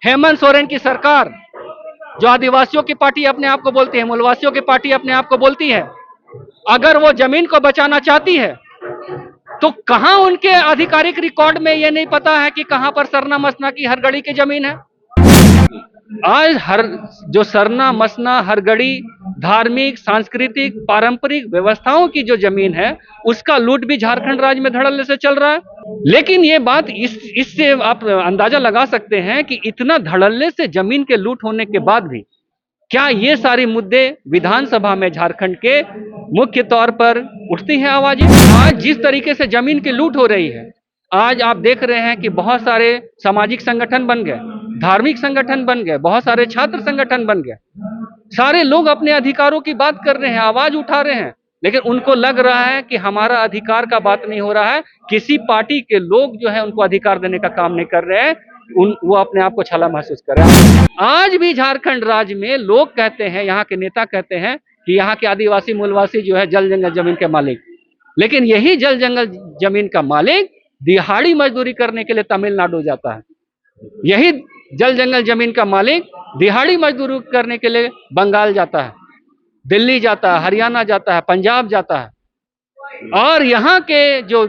हेमंत सोरेन की सरकार, जो आदिवासियों की पार्टी अपने आप को बोलती है, मूलवासियों की पार्टी अपने आप को बोलती है, अगर वो जमीन को बचाना चाहती है तो कहां उनके आधिकारिक रिकॉर्ड में ये नहीं पता है कि कहां पर सरना मसना की हरगड़ी की जमीन है। आज हर जो सरना मसना हरगड़ी धार्मिक सांस्कृतिक पारंपरिक व्यवस्थाओं की जो जमीन है उसका लूट भी झारखंड राज्य में धड़ल्ले से चल रहा है। लेकिन ये बात इससे आप अंदाजा लगा सकते हैं कि इतना धड़ल्ले से जमीन के लूट होने के बाद भी क्या ये सारे मुद्दे विधानसभा में झारखंड के मुख्य तौर पर उठती हैं आवाजें। आज जिस तरीके से जमीन की लूट हो रही है, आज आप देख रहे हैं कि बहुत सारे सामाजिक संगठन बन गए, धार्मिक संगठन बन गए, बहुत सारे छात्र संगठन बन गए, सारे लोग अपने अधिकारों की बात कर रहे हैं, आवाज उठा रहे हैं, लेकिन उनको लग रहा है कि हमारा अधिकार का बात नहीं हो रहा है, किसी पार्टी के लोग जो है उनको अधिकार देने का काम नहीं कर रहे हैं, वो अपने आप को छला महसूस कर रहे हैं। आज भी झारखंड राज्य में लोग कहते हैं, यहाँ के नेता कहते हैं कि यहाँ के आदिवासी मूलवासी जो है जल जंगल जमीन के मालिक, लेकिन यही जल जंगल जमीन का मालिक दिहाड़ी मजदूरी करने के लिए तमिलनाडु जाता है, यही जल जंगल जमीन का मालिक दिहाड़ी मजदूरी करने के लिए बंगाल जाता है, दिल्ली जाता है, हरियाणा जाता है, पंजाब जाता है, और यहाँ के जो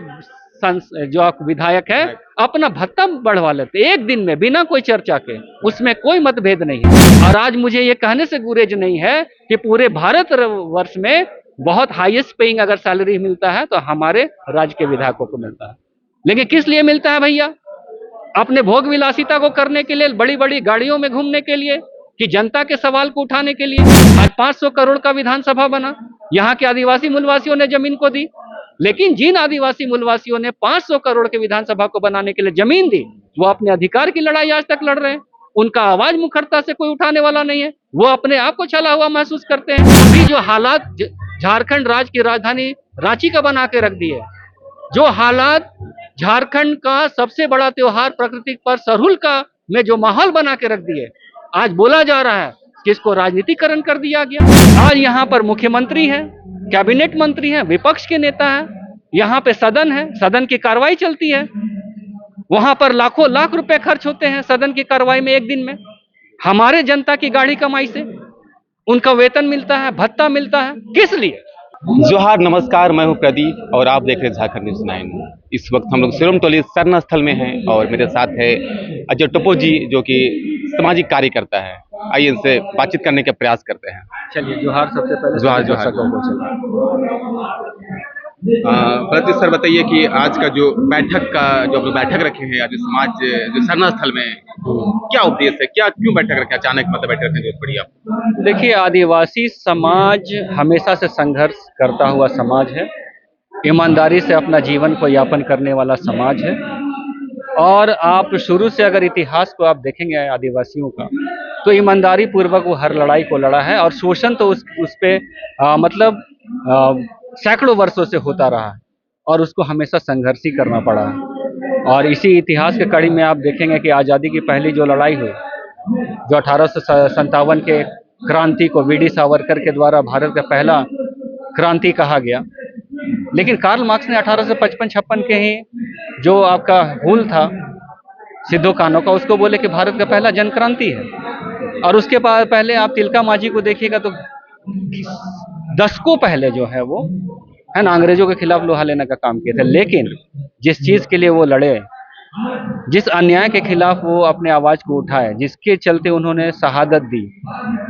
विधायक है अपना भत्ता बढ़वा लेते एक दिन में बिना कोई चर्चा के, उसमें कोई मतभेद नहीं है। और आज मुझे ये कहने से गुरेज नहीं है कि पूरे भारत वर्ष में बहुत हाईएस्ट पेइंग अगर सैलरी मिलता है तो हमारे राज्य के विधायकों को मिलता है। लेकिन किस लिए मिलता है भैया? अपने भोग विलासिता को करने के लिए, बड़ी बड़ी गाड़ियों में घूमने के लिए, कि जनता के सवाल को उठाने के लिए? आज 500 करोड़ का विधानसभा बना, यहाँ के आदिवासी मूलवासियों ने जमीन को दी, लेकिन जिन आदिवासी मूलवासियों ने 500 करोड़ के विधानसभा को बनाने के लिए जमीन दी, वो अपने अधिकार की लड़ाई आज तक लड़ रहे हैं, उनका आवाज मुखरता से कोई उठाने वाला नहीं है, वो अपने आप को छला हुआ महसूस करते हैं। अभी जो हालात झारखंड राज्य की राजधानी रांची का बना के रख दिए, जो हालात झारखंड का सबसे बड़ा त्योहार प्रकृति पर सरहुल का में जो माहौल बना के रख दिए, आज बोला जा रहा है कि इसको राजनीतिकरण कर दिया गया। आज यहाँ पर मुख्यमंत्री है, कैबिनेट मंत्री है, विपक्ष के नेता है, यहाँ पे सदन है, सदन की कार्रवाई चलती है, वहां पर लाखों लाख रुपए खर्च होते हैं सदन की कार्रवाई में एक दिन में, हमारे जनता की गाड़ी कमाई से उनका वेतन मिलता है, भत्ता मिलता है, किस लिए? जोहार, नमस्कार, मैं हूं प्रदीप और आप देख रहे हैं झारखंड न्यूज़ 9। इस वक्त हम लोग सिरोम टोली सरना स्थल में हैं और मेरे साथ है अजय टोपो जी, जो कि सामाजिक कार्य करता है। आइए इनसे बातचीत करने का प्रयास करते हैं। चलिए, जोहार। सबसे पहले जोहार। प्रदीप सर, बताइए कि आज का जो बैठक रखे हैं आज समाज जो सरना स्थल में, क्या उद्देश्य है, क्यों बैठक रखे, अचानक मतलब बैठक रखने की जरूरत पड़ी आपको? देखिए, आदिवासी समाज हमेशा से संघर्ष करता हुआ समाज है, ईमानदारी से अपना जीवन को यापन करने वाला समाज है, और आप शुरू से अगर इतिहास को आप देखेंगे आदिवासियों का, तो ईमानदारी पूर्वक वो हर लड़ाई को लड़ा है, और शोषण तो उस पे मतलब सैकड़ों वर्षों से होता रहा है, और उसको हमेशा संघर्ष ही करना पड़ा है। और इसी इतिहास के कड़ी में आप देखेंगे कि आज़ादी की पहली जो लड़ाई हुई, जो 1857 के क्रांति को वीडी सावरकर के द्वारा भारत का पहला क्रांति कहा गया, लेकिन कार्ल मार्क्स ने 1855-56 के ही जो आपका हुल था सिद्धो कान्हो का, उसको बोले कि भारत का पहला जन क्रांति है। और उसके बाद पहले आप तिलका मांझी को देखिएगा तो दशकों पहले जो है वो है ना, अंग्रेजों के खिलाफ लोहा लेने का काम किए थे, लेकिन जिस चीज के लिए वो लड़े, जिस अन्याय के खिलाफ वो अपने आवाज को उठाए, जिसके चलते उन्होंने शहादत दी,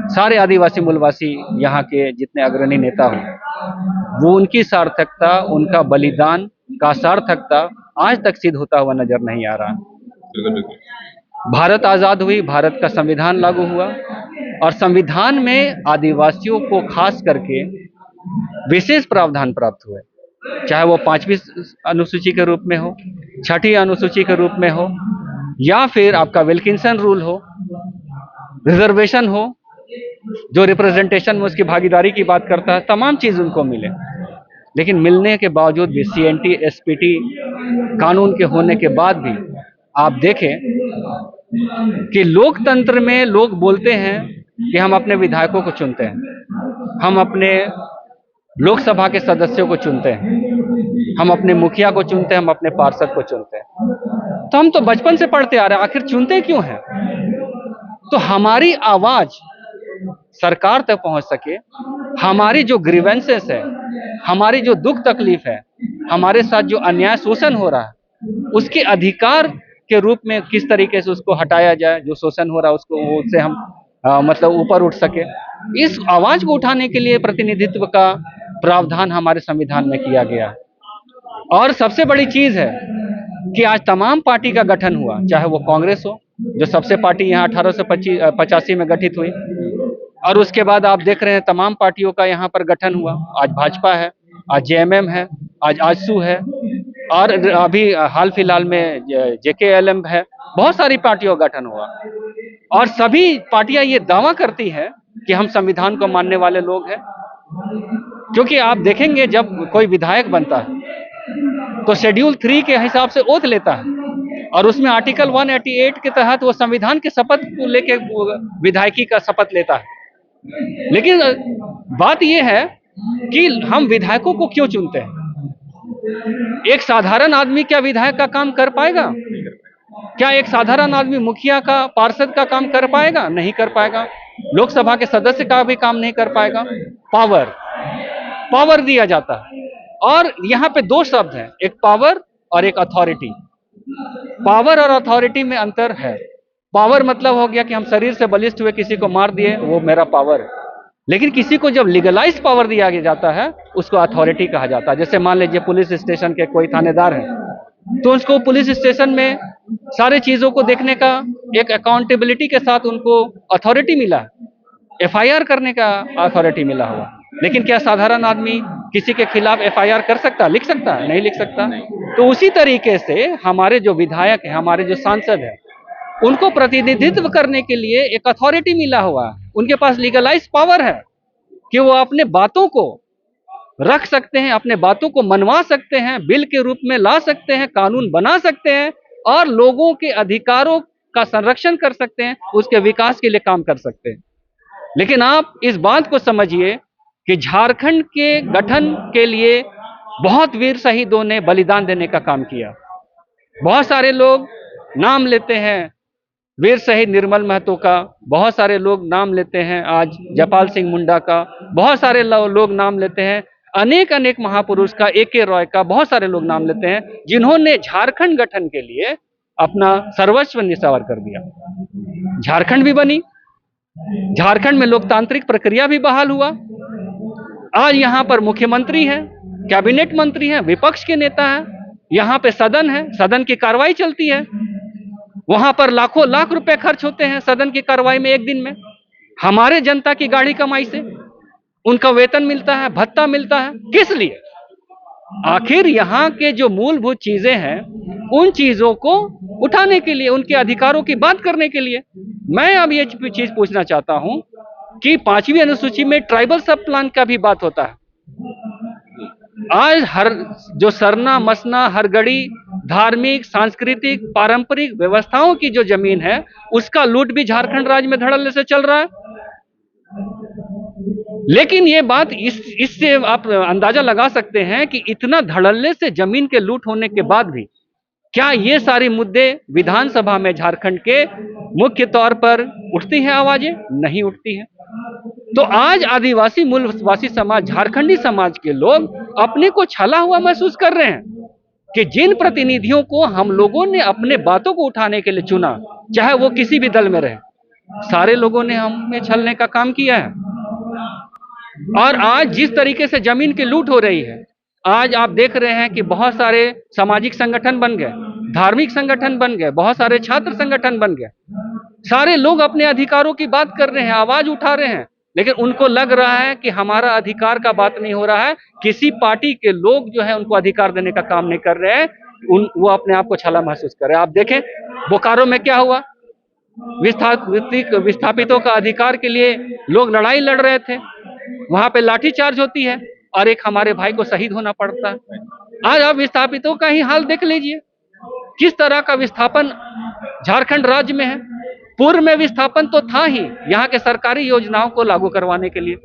सारे आदिवासी मूलवासी यहाँ के जितने अग्रणी नेता हो, वो उनकी सार्थकता, उनका बलिदान का सार्थकता आज तक सिद्ध होता हुआ नजर नहीं आ रहा। भारत आजाद हुई, भारत का संविधान लागू हुआ, और संविधान में आदिवासियों को खास करके विशेष प्रावधान प्राप्त हुए, चाहे वो 5वीं अनुसूची के रूप में हो, 6ठी अनुसूची के रूप में हो, या फिर आपका विल्किंसन रूल हो, रिजर्वेशन हो, जो रिप्रेजेंटेशन में उसकी भागीदारी की बात करता है, तमाम चीज उनको मिले। लेकिन मिलने के बावजूद भी, CNT SPT कानून के होने के बाद भी, आप देखें कि लोकतंत्र में लोग बोलते हैं कि हम अपने विधायकों को चुनते हैं, हम अपने लोकसभा के सदस्यों को चुनते हैं, हम अपने मुखिया को चुनते हैं, हम अपने पार्षद को चुनते हैं। तो हम तो बचपन से पढ़ते आ रहे हैं, आखिर चुनते क्यों हैं? तो हमारी आवाज सरकार तक पहुंच सके, हमारी जो ग्रीवेंसेस है, हमारी जो दुख तकलीफ है, हमारे साथ जो अन्याय शोषण हो रहा है, उसके अधिकार के रूप में किस तरीके से उसको हटाया जाए, जो शोषण हो रहा है उसको उससे हम मतलब ऊपर उठ सके, इस आवाज को उठाने के लिए प्रतिनिधित्व का प्रावधान हमारे संविधान में किया गया है। और सबसे बड़ी चीज है कि आज तमाम पार्टी का गठन हुआ, चाहे वो कांग्रेस हो, जो सबसे पार्टी यहाँ 1885 में गठित हुई, और उसके बाद आप देख रहे हैं तमाम पार्टियों का यहाँ पर गठन हुआ। आज भाजपा है, आज जेएमएम है, आज आजसू है, और अभी हाल फिलहाल में जेकेएलएम है। बहुत सारी पार्टियों का गठन हुआ और सभी पार्टियां ये दावा करती है कि हम संविधान को मानने वाले लोग हैं। क्योंकि आप देखेंगे जब कोई विधायक बनता है तो शेड्यूल 3 के हिसाब से ओथ लेता है और उसमें आर्टिकल 188 के तहत वो संविधान के शपथ को लेके विधायकी का शपथ लेता है। लेकिन बात यह है कि हम विधायकों को क्यों चुनते हैं? एक साधारण आदमी क्या विधायक का काम कर पाएगा? क्या एक साधारण आदमी मुखिया का, पार्षद का काम कर पाएगा? नहीं कर पाएगा। लोकसभा के सदस्य का भी काम नहीं कर पाएगा। पावर दिया जाता है और यहाँ पे दो शब्द हैं, एक पावर और एक अथॉरिटी। पावर और अथॉरिटी में अंतर है। पावर मतलब हो गया कि हम शरीर से बलिष्ठ हुए किसी को मार दिए, वो मेरा पावर है। लेकिन किसी को जब लीगलाइज पावर दिया जाता है उसको अथॉरिटी कहा जाता है। जैसे मान लीजिए पुलिस स्टेशन के कोई थानेदार है तो उसको पुलिस स्टेशन में सारे चीजों को देखने का एक अकाउंटेबिलिटी के साथ उनको अथॉरिटी मिला है, एफआईआर करने का अथॉरिटी मिला हुआ। लेकिन क्या साधारण आदमी किसी के खिलाफ एफआईआर कर सकता है, लिख सकता है? नहीं लिख सकता। तो उसी तरीके से हमारे जो विधायक हैं, हमारे जो सांसद हैं, उनको प्रतिनिधित्व करने के लिए एक अथॉरिटी मिला हुआ है। उनके पास लीगलाइज पावर है कि वो अपने बातों को रख सकते हैं, अपने बातों को मनवा सकते हैं, बिल के रूप में ला सकते हैं, कानून बना सकते हैं और लोगों के अधिकारों का संरक्षण कर सकते हैं, उसके विकास के लिए काम कर सकते हैं। लेकिन आप इस बात को समझिए कि झारखंड के गठन के लिए बहुत वीर शहीदों ने बलिदान देने का काम किया। बहुत सारे लोग नाम लेते हैं वीर शहीद निर्मल महतो का, बहुत सारे लोग नाम लेते हैं आज जयपाल सिंह मुंडा का, बहुत सारे लोग नाम लेते हैं अनेक महापुरुष का, AK रॉय का, बहुत सारे लोग नाम लेते हैं जिन्होंने झारखंड गठन के लिए अपना सर्वस्व निछावर कर दिया। झारखंड भी बनी, झारखंड में लोकतांत्रिक प्रक्रिया भी बहाल हुआ। आज यहाँ पर मुख्यमंत्री हैं, कैबिनेट मंत्री हैं, विपक्ष के नेता हैं, यहाँ पे सदन है, सदन की कार्रवाई चलती है, वहां पर लाखों लाख रुपए खर्च होते हैं सदन की कार्रवाई में एक दिन में। हमारे जनता की गाड़ी कमाई से उनका वेतन मिलता है, भत्ता मिलता है। किस लिए? आखिर यहाँ के जो मूलभूत चीजें हैं उन चीजों को उठाने के लिए, उनके अधिकारों की बात करने के लिए। मैं अब ये चीज पूछना चाहता हूं कि 5वीं अनुसूची में ट्राइबल सब प्लान का भी बात होता है। आज हर जो सरना मसना हरगड़ी धार्मिक, सांस्कृतिक, पारंपरिक व्यवस्थाओं की जो जमीन है उसका लूट भी झारखंड राज्य में धड़ल्ले से चल रहा है। लेकिन ये बात इससे आप अंदाजा लगा सकते हैं कि इतना धड़ल्ले से जमीन के लूट होने के बाद भी क्या ये सारे मुद्दे विधानसभा में झारखंड के मुख्य तौर पर उठती हैं आवाजें? नहीं उठती हैं। तो आज आदिवासी मूलवासी समाज, झारखंडी समाज के लोग अपने को छला हुआ महसूस कर रहे हैं कि जिन प्रतिनिधियों को हम लोगों ने अपने बातों को उठाने के लिए चुना, चाहे वो किसी भी दल में रहे, सारे लोगों ने हमें छलने का काम किया है। और आज जिस तरीके से जमीन की लूट हो रही है, आज आप देख रहे हैं कि बहुत सारे सामाजिक संगठन बन गए, धार्मिक संगठन बन गए, बहुत सारे छात्र संगठन बन गए। सारे लोग अपने अधिकारों की बात कर रहे हैं, आवाज उठा रहे हैं, लेकिन उनको लग रहा है कि हमारा अधिकार का बात नहीं हो रहा है। किसी पार्टी के लोग जो है उनको अधिकार देने का काम नहीं कर रहे हैं, वो अपने आप को छला महसूस कर रहे हैं। आप देखें बोकारो में क्या हुआ, विस्थापितों का अधिकार के लिए लोग लड़ाई लड़ रहे थे, वहां पे लाठीचार्ज होती है और एक हमारे भाई को शहीद होना पड़ता है। आज आप विस्थापितों का ही हाल देख लीजिए, किस तरह का विस्थापन झारखंड राज्य में है। पूर्व में विस्थापन तो था ही, यहाँ के सरकारी योजनाओं को लागू करवाने के लिए,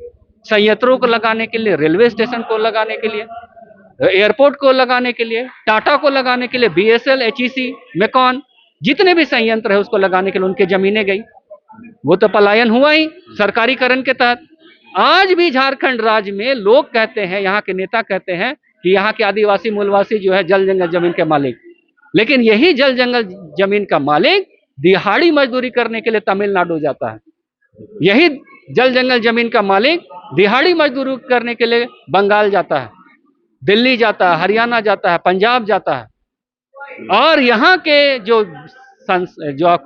संयंत्रों को लगाने के लिए, रेलवे स्टेशन को लगाने के लिए, एयरपोर्ट को लगाने के लिए, टाटा को लगाने के लिए, BSL, HEC, मेकॉन, जितने भी संयंत्र है उसको लगाने के लिए उनके जमीनें गई। वो तो पलायन हुआ ही सरकारीकरण के तहत। आज भी झारखंड राज्य में लोग कहते हैं, यहाँ के नेता कहते हैं कि यहाँ के आदिवासी मूलवासी जो है जल जंगल जमीन के मालिक, लेकिन यही जल जंगल जमीन का मालिक दिहाड़ी मजदूरी करने के लिए तमिलनाडु जाता है। यही जल जंगल जमीन का मालिक दिहाड़ी मजदूरी करने के लिए बंगाल जाता है, दिल्ली जाता है, हरियाणा जाता है, पंजाब जाता है। और यहाँ के जो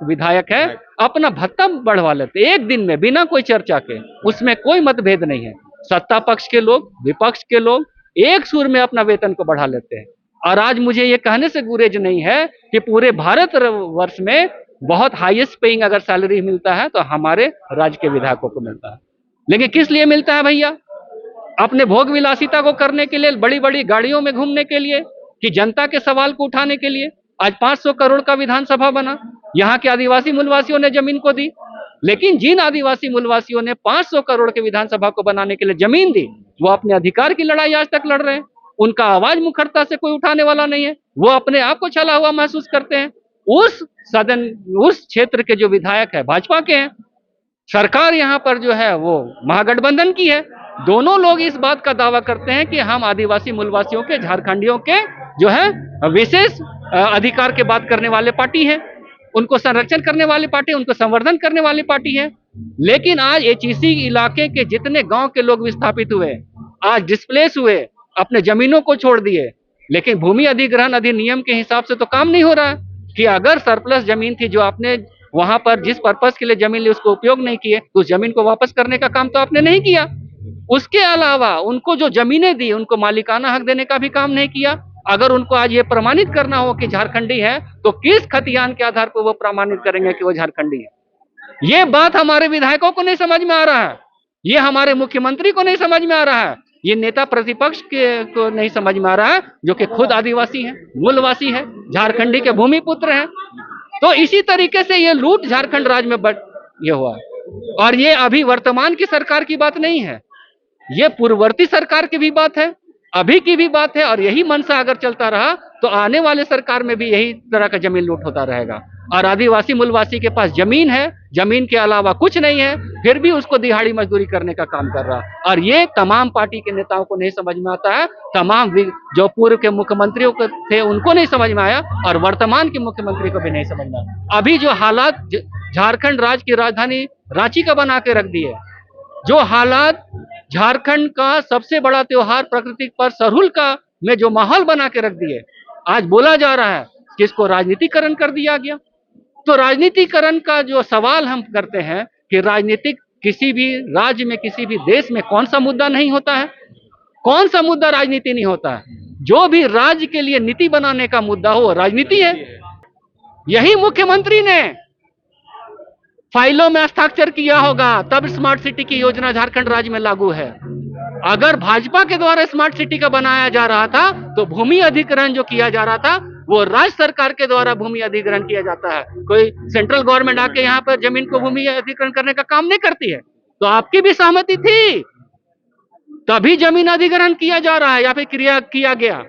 विधायक है अपना भत्ता बढ़वा लेते एक दिन में बिना कोई चर्चा के, उसमें कोई मतभेद नहीं है। सत्ता पक्ष के लोग, विपक्ष के लोग एक सुर में अपना वेतन को बढ़ा लेते हैं। और आज मुझे ये कहने से गुरेज नहीं है कि पूरे भारत वर्ष में बहुत हाईएस्ट पेइंग अगर सैलरी मिलता है तो हमारे राज्य के विधायकों को मिलता है। लेकिन किस लिए मिलता है भैया? अपने भोग विलासिता को करने के लिए, बड़ी बड़ी गाड़ियों में घूमने के लिए, कि जनता के सवाल को उठाने के लिए? आज 500 करोड़ का विधानसभा बना, यहाँ के आदिवासी मूलवासियों ने जमीन को दी। लेकिन जिन आदिवासी मूलवासियों ने 500 करोड़ के विधानसभा को बनाने के लिए जमीन दी, वो अपने अधिकार की लड़ाई आज तक लड़ रहे हैं। उनका आवाज मुखरता से कोई उठाने वाला नहीं है। वो अपने आप को छला हुआ महसूस करते हैं। उस सदन, उस क्षेत्र के जो विधायक है भाजपा के हैं। सरकार यहाँ पर जो है वो महागठबंधन की है। दोनों लोग इस बात का दावा करते हैं कि हम आदिवासी मूलवासियों के, झारखंडियों के जो है विशेष अधिकार के बात करने वाले पार्टी है, उनको संरक्षण करने वाली पार्टी, उनको संवर्धन करने वाली पार्टी है। लेकिन आज एचईसी इलाके के जितने गांव के लोग विस्थापित हुए, आज डिस्प्लेस हुए, अपने जमीनों को छोड़ दिए, लेकिन भूमि अधिग्रहण अधिनियम के हिसाब से तो काम नहीं हो रहा है कि अगर सरप्लस जमीन थी जो आपने वहां पर जिस पर्पस के लिए जमीन ली उसको उपयोग नहीं किए, तो उस जमीन को वापस करने का काम तो आपने नहीं किया। उसके अलावा उनको जो जमीनें दी उनको मालिकाना हक देने का भी काम नहीं किया। अगर उनको आज ये प्रमाणित करना हो कि झारखंडी है, तो किस खतियान के आधार पर वो प्रमाणित करेंगे कि वो झारखंडी है? ये बात हमारे विधायकों को नहीं समझ में आ रहा है, ये हमारे मुख्यमंत्री को नहीं समझ में आ रहा है, ये नेता प्रतिपक्ष के को नहीं समझ में आ रहा है, जो कि खुद आदिवासी है, मूलवासी है, झारखंडी के भूमि पुत्र हैं। तो इसी तरीके से ये लूट झारखंड राज्य में ये हुआ। और ये अभी वर्तमान की सरकार की बात नहीं है, ये पूर्ववर्ती सरकार की भी बात है, अभी की भी बात है। और यही मनसा अगर चलता रहा तो आने वाले सरकार में भी यही तरह का जमीन लूट होता रहेगा। और आदिवासी मूलवासी के पास जमीन है, जमीन के अलावा कुछ नहीं है, फिर भी उसको दिहाड़ी मजदूरी करने का काम कर रहा। और ये तमाम पार्टी के नेताओं को नहीं समझ में आता है, तमाम जो पूर्व के मुख्यमंत्रियों को थे उनको नहीं समझ में आया, और वर्तमान के मुख्यमंत्री को भी नहीं समझ में आया। अभी जो हालात झारखंड राज्य की राजधानी रांची का बना के रख दिए, जो हालात झारखंड का सबसे बड़ा त्योहार प्रकृति पर सरहुल का में जो माहौल बना के रख दिए, आज बोला जा रहा है कि इसको राजनीतिकरण कर दिया गया। तो राजनीतिकरण का जो सवाल हम करते हैं कि राजनीतिक किसी भी राज्य में, किसी भी देश में कौन सा मुद्दा नहीं होता है? कौन सा मुद्दा राजनीति नहीं होता है? जो भी राज्य के लिए नीति बनाने का मुद्दा हो राजनीति है। यही मुख्यमंत्री ने फाइलों में हस्ताक्षर किया होगा, तब स्मार्ट सिटी की योजना झारखंड राज्य में लागू है। अगर भाजपा के द्वारा स्मार्ट सिटी का बनाया जा रहा था तो भूमि अधिग्रहण जो किया जा रहा था वो राज्य सरकार के द्वारा भूमि अधिग्रहण किया जाता है। कोई सेंट्रल गवर्नमेंट आके यहाँ पर जमीन को भूमि अधिग्रहण करने का काम नहीं करती है। तो आपकी भी सहमति थी, तभी जमीन अधिग्रहण किया जा रहा है या फिर क्रिया किया गया।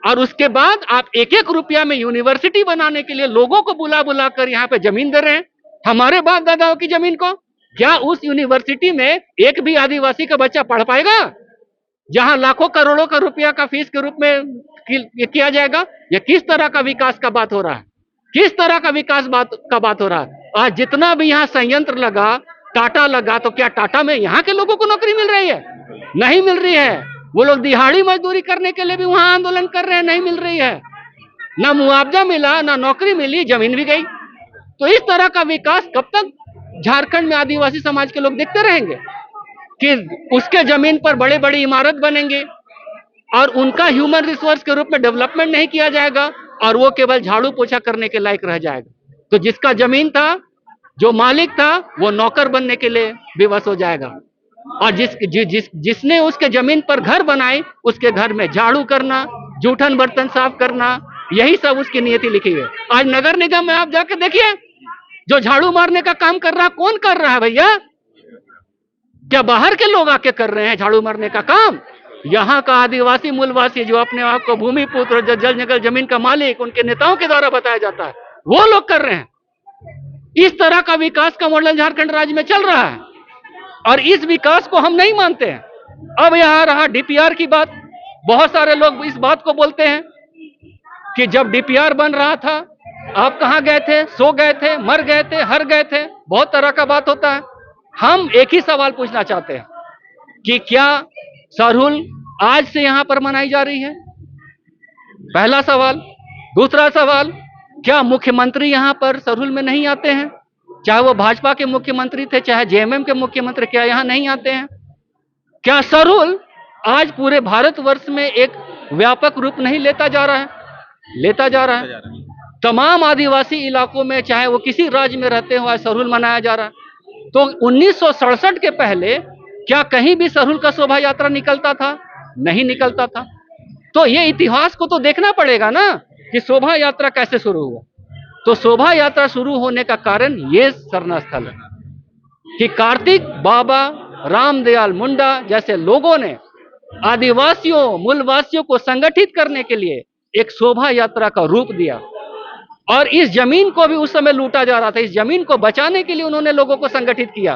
और उसके बाद आप एक एक रुपया में यूनिवर्सिटी बनाने के लिए लोगों को बुला बुला कर यहाँ पे जमीन दे रहे हैं, हमारे बाप दादाओं की जमीन को। क्या उस यूनिवर्सिटी में एक भी आदिवासी का बच्चा पढ़ पाएगा जहां लाखों करोड़ों का रुपया का फीस के रूप में किया जाएगा? यह किस तरह का विकास का बात हो रहा है? किस तरह का विकास का बात हो रहा है? आज जितना भी यहाँ संयंत्र लगा, टाटा लगा, तो क्या टाटा में यहाँ के लोगों को नौकरी मिल रही है? नहीं मिल रही है। वो लोग दिहाड़ी मजदूरी करने के लिए भी वहां आंदोलन कर रहे हैं, नहीं मिल रही है। ना मुआवजा मिला, ना नौकरी मिली, जमीन भी गई। तो इस तरह का विकास कब तक झारखंड में आदिवासी समाज के लोग देखते रहेंगे कि उसके जमीन पर बड़े बड़ी इमारत बनेंगे और उनका ह्यूमन रिसोर्स के रूप में डेवलपमेंट नहीं किया जाएगा और वो केवल झाड़ू पोछा करने के लायक रह जाएगा? तो जिसका जमीन था, जो मालिक था, वो नौकर बनने के लिए विवश हो जाएगा। और जिसने उसके जमीन पर घर बनाए, उसके घर में झाड़ू करना, जूठन बर्तन साफ करना, यही सब उसकी नियति लिखी है। आज नगर निगम में आप जाकर देखिए, जो झाड़ू मारने का काम कर रहा है, कौन कर रहा है भैया? क्या बाहर के लोग आके कर रहे हैं झाड़ू मारने का काम? यहाँ का आदिवासी मूलवासी जो अपने आप को भूमि पुत्र, जो जल जंगल जमीन का मालिक, उनके नेताओं के द्वारा बताया जाता है, वो लोग कर रहे हैं। इस तरह का विकास का मॉडल झारखंड राज्य में चल रहा है और इस विकास को हम नहीं मानते हैं। अब यहां रहा डीपीआर की बात। बहुत सारे लोग इस बात को बोलते हैं कि जब डीपीआर बन रहा था आप कहां गए थे, सो गए थे, मर गए थे, हर गए थे, बहुत तरह का बात होता है। हम एक ही सवाल पूछना चाहते हैं कि क्या सरहुल आज से यहां पर मनाई जा रही है? पहला सवाल। दूसरा सवाल, क्या मुख्यमंत्री यहां पर सरहुल में नहीं आते हैं? चाहे वो भाजपा के मुख्यमंत्री थे, चाहे जेएमएम के मुख्यमंत्री, क्या यहां नहीं आते हैं? क्या सरहुल आज पूरे भारतवर्ष में एक व्यापक रूप नहीं लेता जा रहा है? लेता जा रहा है। तमाम आदिवासी इलाकों में, चाहे वो किसी राज्य में रहते हो, आज सरहुल मनाया जा रहा है। तो 1967 के पहले क्या कहीं भी सरहुल का शोभा यात्रा निकलता था? नहीं निकलता था। तो ये इतिहास को तो देखना पड़ेगा ना कि शोभा यात्रा कैसे शुरू हुआ। तो शोभा यात्रा शुरू होने का कारण ये सरना स्थल है कि कार्तिक बाबा, रामदयाल मुंडा जैसे लोगों ने आदिवासियों, मूलवासियों को संगठित करने के लिए एक शोभा यात्रा का रूप दिया। और इस जमीन को भी उस समय लूटा जा रहा था, इस जमीन को बचाने के लिए उन्होंने लोगों को संगठित किया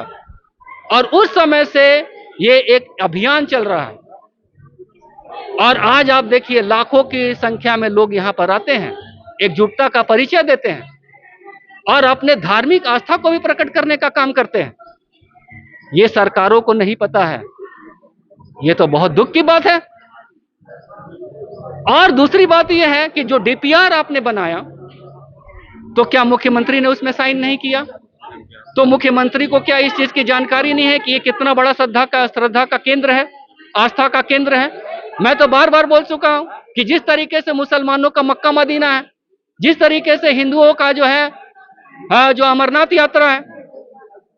और उस समय से ये एक अभियान चल रहा है। और आज आप देखिए लाखों की संख्या में लोग यहां पर आते हैं, एकजुटता का परिचय देते हैं और अपने धार्मिक आस्था को भी प्रकट करने का काम करते हैं। ये सरकारों को नहीं पता है। ये तो बहुत दुख की बात है। और दूसरी बात यह है कि जो डीपीआर आपने बनाया, तो क्या मुख्यमंत्री ने उसमें साइन नहीं किया? तो मुख्यमंत्री को क्या इस चीज की जानकारी नहीं है कि ये कितना बड़ा श्रद्धा का केंद्र है, आस्था का केंद्र है? मैं तो बार बार बोल चुका हूं कि जिस तरीके से मुसलमानों का मक्का मदीना है, जिस तरीके से हिंदुओं का जो है जो अमरनाथ यात्रा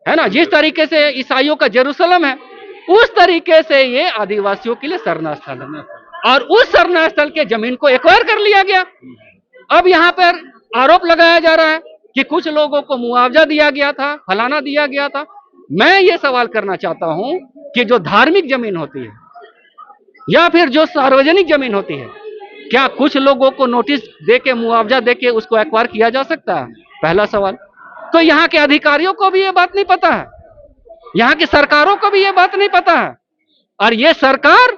है ना, जिस तरीके से ईसाइयों का जेरूसलम है, उस तरीके से ये आदिवासियों के लिए सरना स्थल है। और उस सरना स्थल के जमीन को एक्वायर कर लिया गया। अब यहां पर आरोप लगाया जा रहा है कि कुछ लोगों को मुआवजा दिया गया था, फलाना दिया गया था। मैं ये सवाल करना चाहता हूं कि जो धार्मिक जमीन होती है या फिर जो सार्वजनिक जमीन होती है, क्या कुछ लोगों को नोटिस देके, मुआवजा देके उसको एक्वायर किया जा सकता है? पहला सवाल। तो यहाँ के अधिकारियों को भी ये बात नहीं पता है, यहाँ की सरकारों को भी ये बात नहीं पता है। और ये सरकार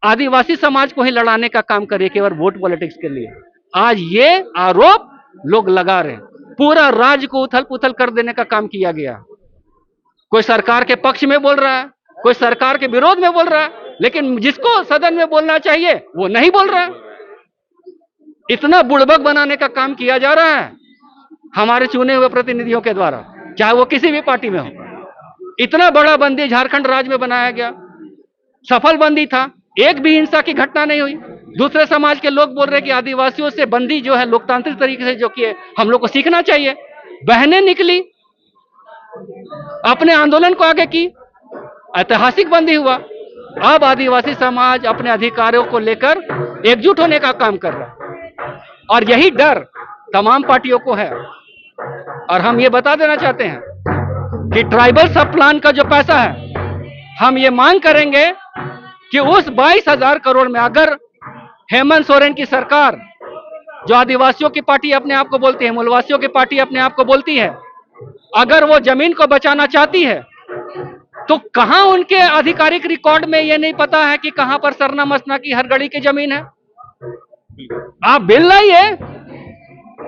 आदिवासी समाज को ही लड़ाने का काम करे केवल वोट पॉलिटिक्स के लिए। आज ये आरोप लोग लगा रहे हैं, पूरा राज्य को उथल पुथल कर देने का काम किया गया। कोई सरकार के पक्ष में बोल रहा है, कोई सरकार के विरोध में बोल रहा है, लेकिन जिसको सदन में बोलना चाहिए वो नहीं बोल रहा है। इतना बुड़बक बनाने का काम किया जा रहा है हमारे चुने हुए प्रतिनिधियों के द्वारा, चाहे वो किसी भी पार्टी में हो। इतना बड़ा बंदी झारखंड राज्य में बनाया गया, सफल बंदी था, एक भी हिंसा की घटना नहीं हुई। दूसरे समाज के लोग बोल रहे कि आदिवासियों से बंदी जो है लोकतांत्रिक तरीके से जो किए, हम लोग को सीखना चाहिए। बहनें निकली, अपने आंदोलन को आगे की, ऐतिहासिक बंदी हुआ। अब आदिवासी समाज अपने अधिकारों को लेकर एकजुट होने का काम कर रहा है और यही डर तमाम पार्टियों को है। और हम ये बता देना चाहते हैं कि ट्राइबल सब प्लान का जो पैसा है, हम ये मांग करेंगे कि उस 22,000 करोड़ में अगर हेमंत सोरेन की सरकार, जो आदिवासियों की पार्टी अपने आप को बोलती है, मूलवासियों की पार्टी अपने आप को बोलती है, अगर वो जमीन को बचाना चाहती है, तो कहां उनके आधिकारिक रिकॉर्ड में ये नहीं पता है कि कहां पर सरना मसना की हर गड़ी की जमीन है? आप बिल लाइए,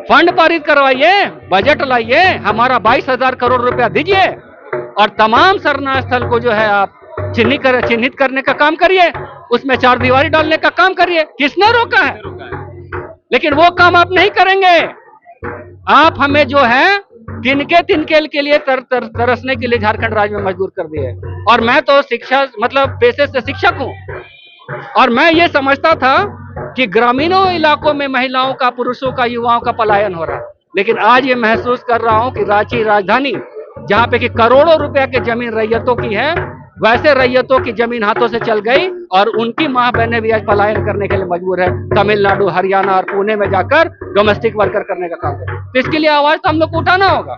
फंड पारित करवाइए, बजट लाइए, हमारा 22,000 करोड़ रुपया दीजिए और तमाम सरना स्थल को जो है आप चिन्हित करने का काम करिए, उसमें चार दीवारी डालने का काम करिए। किसने रोका है? लेकिन वो काम आप नहीं करेंगे। आप हमें जो है तिनके तिनके के लिए तरसने के लिए झारखंड राज्य में मजबूर कर दिए। और मैं तो शिक्षा मतलब पेशे से शिक्षक हूं और मैं ये समझता था कि ग्रामीणों इलाकों में महिलाओं का, पुरुषों का, युवाओं का पलायन हो रहा है, लेकिन आज ये महसूस कर रहा हूं कि रांची राजधानी, जहां पे कि करोड़ों रुपया की जमीन रैयतों की है, वैसे रैयतों की जमीन हाथों से चल गई और उनकी मां बहनें भी आज पलायन करने के लिए मजबूर है, तमिलनाडु, हरियाणा और पुणे में जाकर डोमेस्टिक वर्कर करने का काम है। तो इसके लिए आवाज तो हम लोग को उठाना होगा।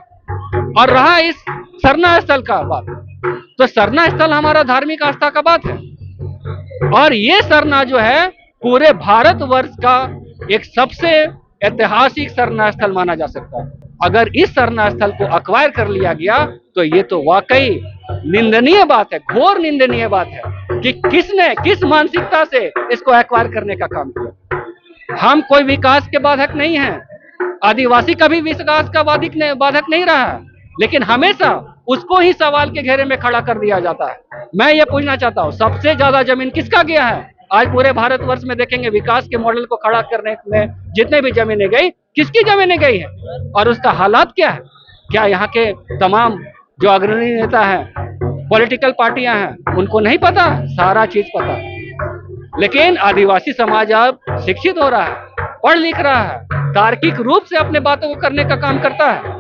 और रहा इस सरना स्थल का बात, तो सरना स्थल हमारा धार्मिक आस्था का बात है और ये सरना जो है पूरे भारतवर्ष का एक सबसे ऐतिहासिक सरना स्थल माना जा सकता है। अगर इस सरना स्थल को अक्वायर कर लिया गया तो ये तो वाकई निंदनीय बात है, घोर निंदनीय बात है कि किसने किस मानसिकता से इसको एक्वायर करने का काम किया। हम कोई विकास के बाधक नहीं हैं, आदिवासी कभी विकास का बाधक नहीं रहा, लेकिन हमेशा उसको ही सवाल के घेरे में खड़ा कर दिया जाता है। मैं ये पूछना चाहता हूं, सबसे ज्यादा जमीन किसका गया है? आज पूरे भारतवर्ष में देखेंगे विकास के मॉडल को खड़ा करने में जितने भी जमीनें गई, किसकी जमीनें गई है और उसका हालात क्या है? क्या यहाँ के तमाम जो अग्रणी नेता हैं, पॉलिटिकल पार्टियां हैं, उनको नहीं पता? सारा चीज पता है। लेकिन आदिवासी समाज अब शिक्षित हो रहा है, पढ़ लिख रहा है, तार्किक रूप से अपने बातों को करने का काम करता है।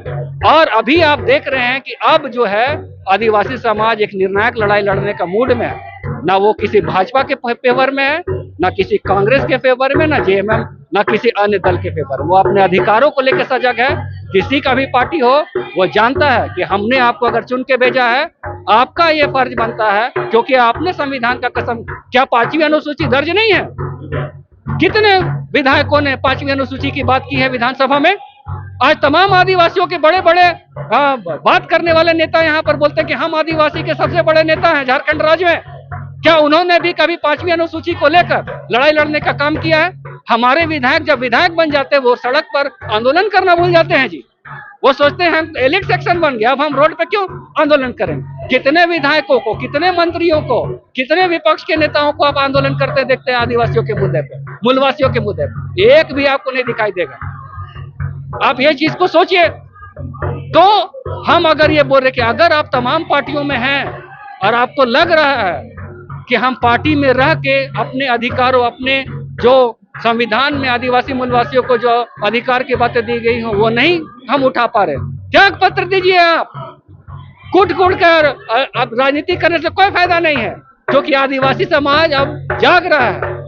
और अभी आप देख रहे हैं कि अब जो है आदिवासी समाज एक निर्णायक लड़ाई लड़ने का मूड में है। ना वो किसी भाजपा के फेवर में है, ना किसी कांग्रेस के फेवर में, ना जेएमएम, ना किसी अन्य दल के फेवर में। वो अपने अधिकारों को लेकर सजग है। किसी का भी पार्टी हो, वो जानता है कि हमने आपको अगर चुन के भेजा है, आपका ये फर्ज बनता है, क्योंकि आपने संविधान का कसम, क्या 5वीं अनुसूची दर्ज नहीं है? कितने विधायकों ने 5वीं अनुसूची की बात की है विधानसभा में? आज तमाम आदिवासियों के बड़े बड़े बात करने वाले नेता यहाँ पर बोलते हैं कि हम आदिवासी के सबसे बड़े नेता हैं झारखंड राज्य में। क्या उन्होंने भी कभी 5वीं अनुसूची को लेकर लड़ाई लड़ने का काम किया है? हमारे विधायक जब विधायक बन जाते हैं, वो सड़क पर आंदोलन करना भूल जाते हैं जी। वो सोचते हैं हम एलिट सेक्शन बन गया, अब हम रोड पे क्यों आंदोलन करें? कितने विधायकों को, कितने मंत्रियों को, कितने विपक्ष के नेताओं को आप आंदोलन करते देखते हैं आदिवासियों के मुद्दे पे, मूलवासियों के मुद्दे पे? एक भी आपको नहीं दिखाई देगा। आप ये चीज को सोचिए। तो हम अगर ये बोल रहे कि अगर आप तमाम पार्टियों में हैं और आपको लग रहा है कि हम पार्टी में रह के अपने अधिकारों, अपने जो संविधान में आदिवासी मूलवासियों को जो अधिकार की बातें दी गई हो वो नहीं हम उठा पा रहे, त्याग पत्र दीजिए। आप कूट कर अब राजनीति करने से कोई फायदा नहीं है, क्योंकि आदिवासी समाज अब जाग रहा है।